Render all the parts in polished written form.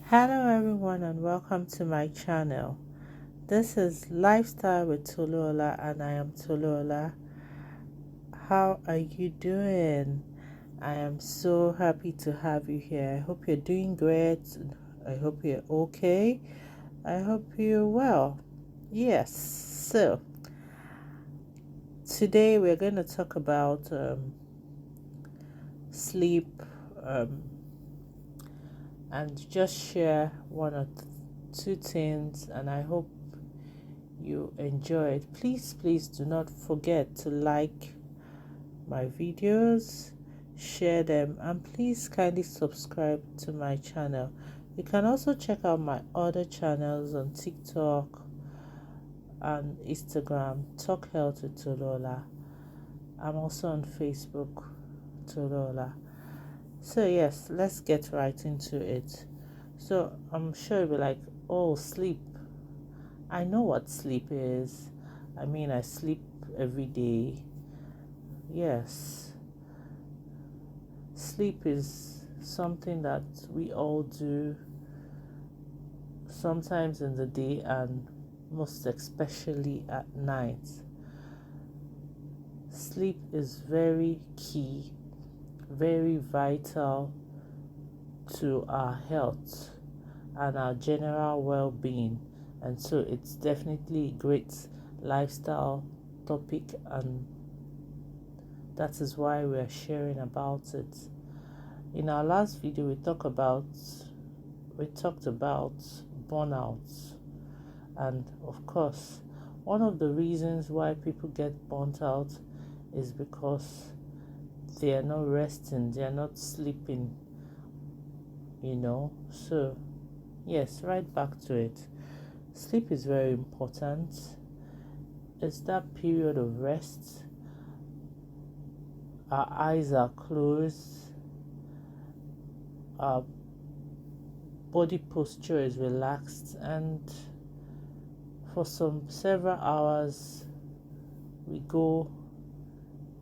Hello everyone and welcome to my channel. This is Lifestyle with Toluola and I am Toluola. How are you doing? I am so happy to have you here. I hope you're doing great. I hope you're okay. I hope you're well. Yes, so today we're going to talk about sleep um, and just share one or two things, and I hope you enjoy it. Please do not forget to like my videos, share them, and please kindly subscribe to my channel. You can also check out my other channels on TikTok and Instagram, Talk Health with Tolola. I'm also on Facebook, Tolola. So yes, let's get right into it. So I'm sure you'll be like, oh, sleep. I know what sleep is. I sleep every day. Yes, sleep is something that we all do sometimes in the day and most especially at night. Sleep is very key, very vital to our health and our general well-being, and so it's definitely a great lifestyle topic, and that is why we're sharing about it. In our last video we talked about burnout, and of course one of the reasons why people get burnt out is because they are not resting, they are not sleeping, so yes, right back to it. Sleep is very important. It's that period of rest. Our eyes are closed, our body posture is relaxed, and for several hours we go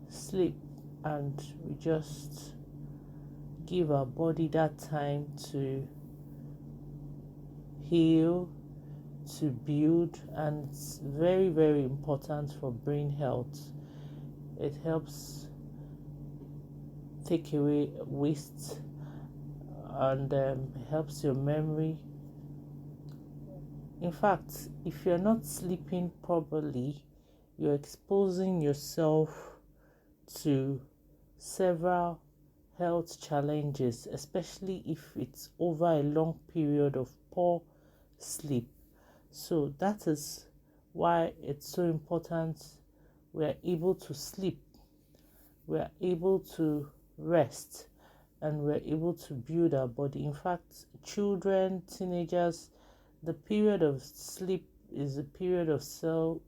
sleep, and we just give our body that time to heal, to build, and it's very, very important for brain health. It helps take away waste, and helps your memory. In fact, if you're not sleeping properly, you're exposing yourself to several health challenges, especially if it's over a long period of poor sleep. So that is why it's so important we're able to sleep, we're able to rest, and we're able to build our body. In fact, children, teenagers, the period of sleep is a period of cell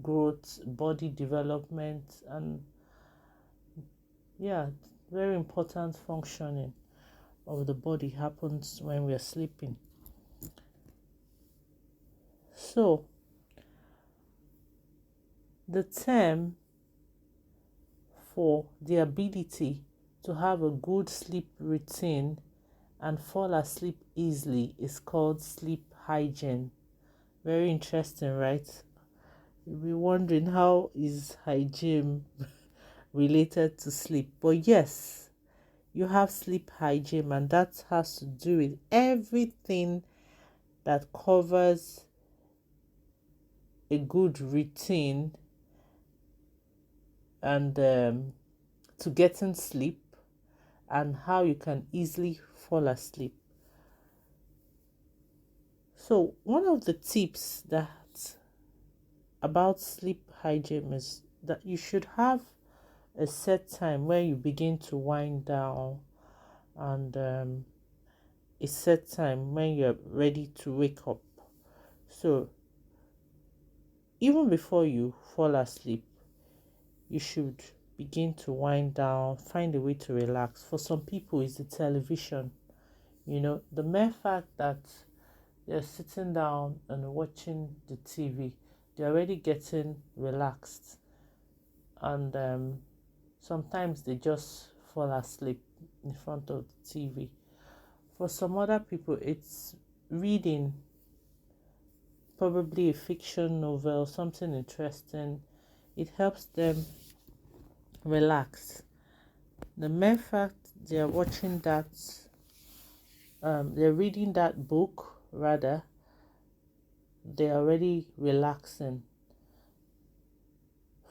growth, body development, and yeah, very important functioning of the body happens when we are sleeping. So the term for the ability to have a good sleep routine and fall asleep easily is called sleep hygiene. Very interesting, right? You'll be wondering, how is hygiene related to sleep? But yes, you have sleep hygiene, and that has to do with everything that covers a good routine and to getting sleep, and how you can easily fall asleep. So one of the tips that about sleep hygiene is that you should have a set time where you begin to wind down, and a set time when you're ready to wake up. So even before you fall asleep, you should begin to wind down, find a way to relax. For some people, it's the television. The mere fact that they're sitting down and watching the TV, they're already getting relaxed, and sometimes they just fall asleep in front of the TV. For some other people, it's reading, probably a fiction novel, something interesting. It helps them relax. The mere fact they're watching that, they're reading that book, rather, they're already relaxing.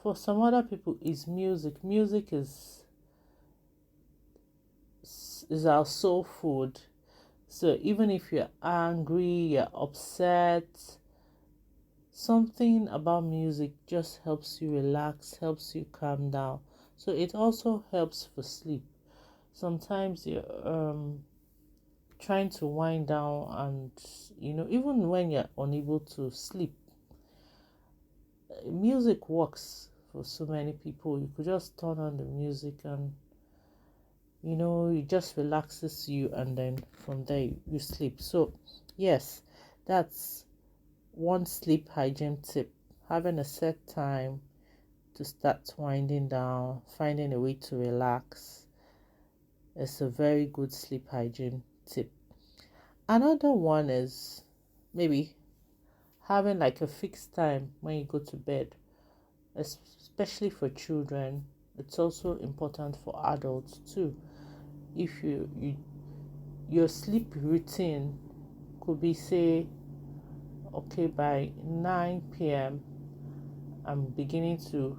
For some other people, it's music. Music is our soul food. So even if you're angry, you're upset, something about music just helps you relax, helps you calm down. So it also helps for sleep. Sometimes you're trying to wind down, and even when you're unable to sleep, music works for so many people. You could just turn on the music and it just relaxes you, and then from there you sleep. So yes, that's one sleep hygiene tip: having a set time to start winding down, finding a way to relax. It's a very good sleep hygiene tip. Another one is maybe having like a fixed time when you go to bed, especially for children. It's also important for adults too. If your sleep routine could be, say, okay, by 9 p.m. I'm beginning to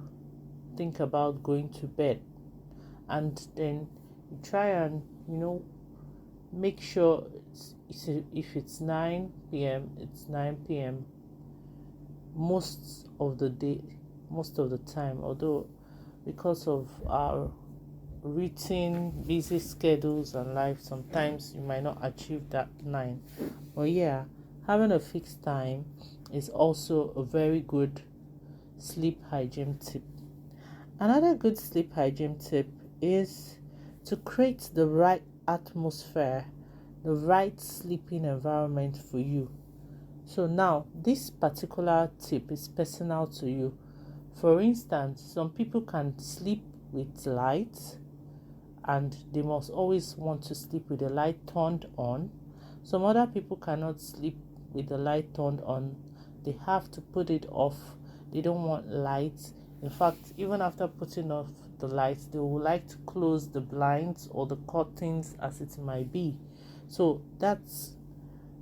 think about going to bed, and then you try and make sure if it's 9 p.m. it's 9 p.m. most of the day, most of the time, although because of our routine busy schedules and life, sometimes you might not achieve that 9. But yeah, having a fixed time is also a very good sleep hygiene tip. Another good sleep hygiene tip is to create the right atmosphere, the right sleeping environment for you. So now this particular tip is personal to you. For instance, some people can sleep with light, and they must always want to sleep with the light turned on. Some other people cannot sleep with the light turned on. They have to put it off. They don't want light. In fact, even after putting off the lights, they would like to close the blinds or the curtains, as it might be. So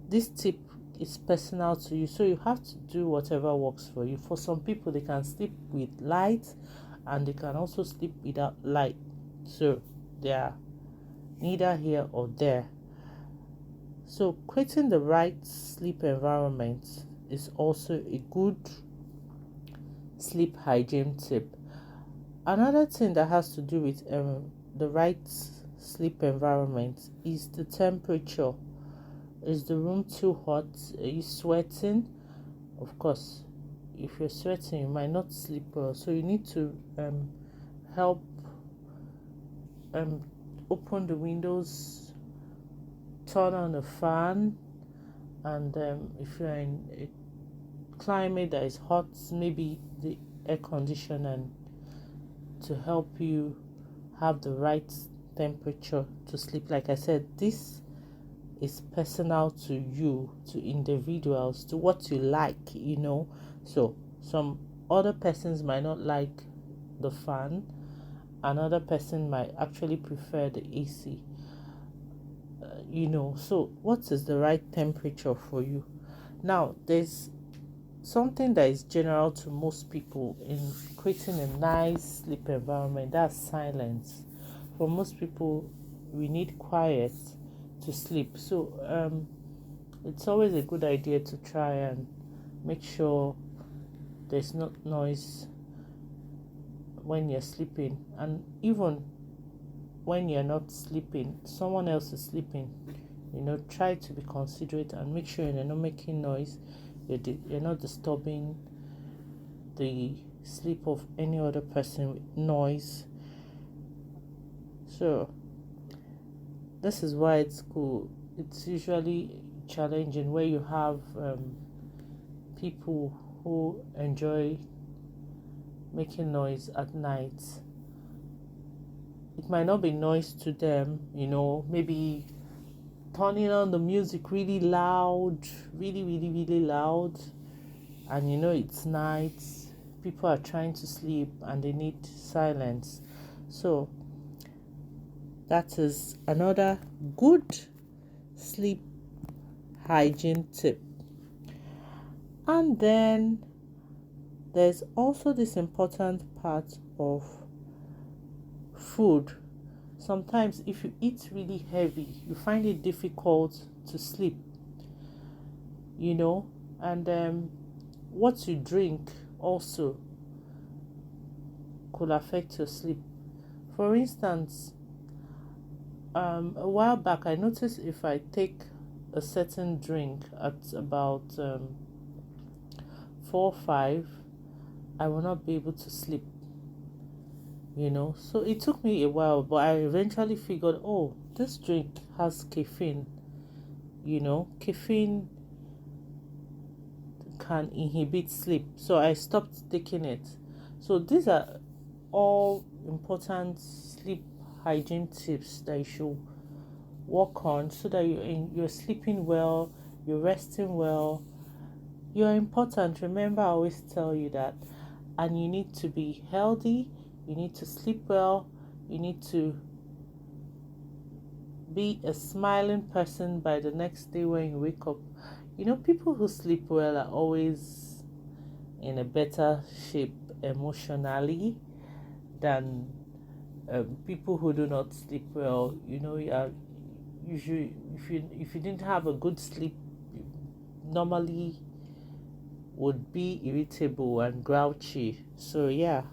this tip is personal to you. So you have to do whatever works for you. For some people, they can sleep with light, and they can also sleep without light. So they are neither here or there. So creating the right sleep environment is also a good sleep hygiene tip. Another thing that has to do with the right sleep environment is the temperature. Is the room too hot? Are you sweating? Of course, if you're sweating, you might not sleep well. So you need to help open the windows, turn on the fan, and if you're in a climate that is hot, maybe the air conditioner, to help you have the right temperature to sleep. Like I said, this is personal to you, to individuals, to what you like. So some other persons might not like the fan, another person might actually prefer the AC. So what is the right temperature for you? Now, there's something that is general to most people in creating a nice sleep environment. That's silence. For most people, we need quiet to sleep. So it's always a good idea to try and make sure there's no noise when you're sleeping, and even when you're not sleeping, someone else is sleeping. Try to be considerate and make sure you're not making noise. You're not disturbing the sleep of any other person with noise. So this is why it's cool. It's usually challenging where you have people who enjoy making noise at night. It might not be noise to them, maybe turning on the music really loud, really loud, and you know it's night, people are trying to sleep and they need silence. So that is another good sleep hygiene tip. And then there's also this important part of food. Sometimes if you eat really heavy, you find it difficult to sleep, you know, and what you drink also could affect your sleep. For instance, a while back I noticed if I take a certain drink at about 4 or 5, I will not be able to sleep, you know. So it took me a while, but I eventually figured, oh, this drink has caffeine, you know. Caffeine can inhibit sleep, so I stopped taking it. So these are all important sleep hygiene tips that you should work on so that you're sleeping well, you're resting well. You're important. Remember, I always tell you that. And you need to be healthy, you need to sleep well, you need to be a smiling person by the next day when you wake up. You know, people who sleep well are always in a better shape emotionally than people who do not sleep well. You know, you should, if you didn't have a good sleep, you normally would be irritable and grouchy. So yeah,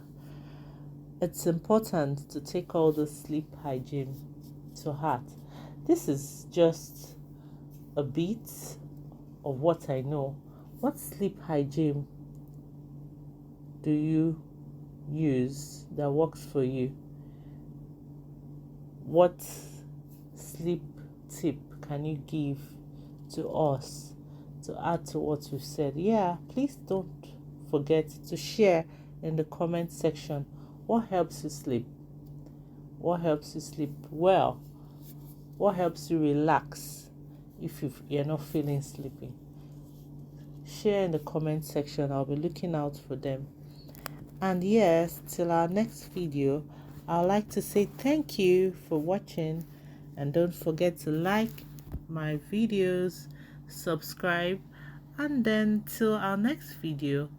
it's important to take all the sleep hygiene to heart. This is just a bit of what I know. What sleep hygiene do you use that works for you? What sleep tip can you give to us to add to what we've said? Yeah, please don't forget to share in the comment section what helps you sleep, what helps you sleep well, what helps you relax if you're not feeling sleepy. Share in the comment section. I'll be looking out for them. And yes, till our next video, I'd like to say thank you for watching, and don't forget to like my videos, subscribe, and then till our next video,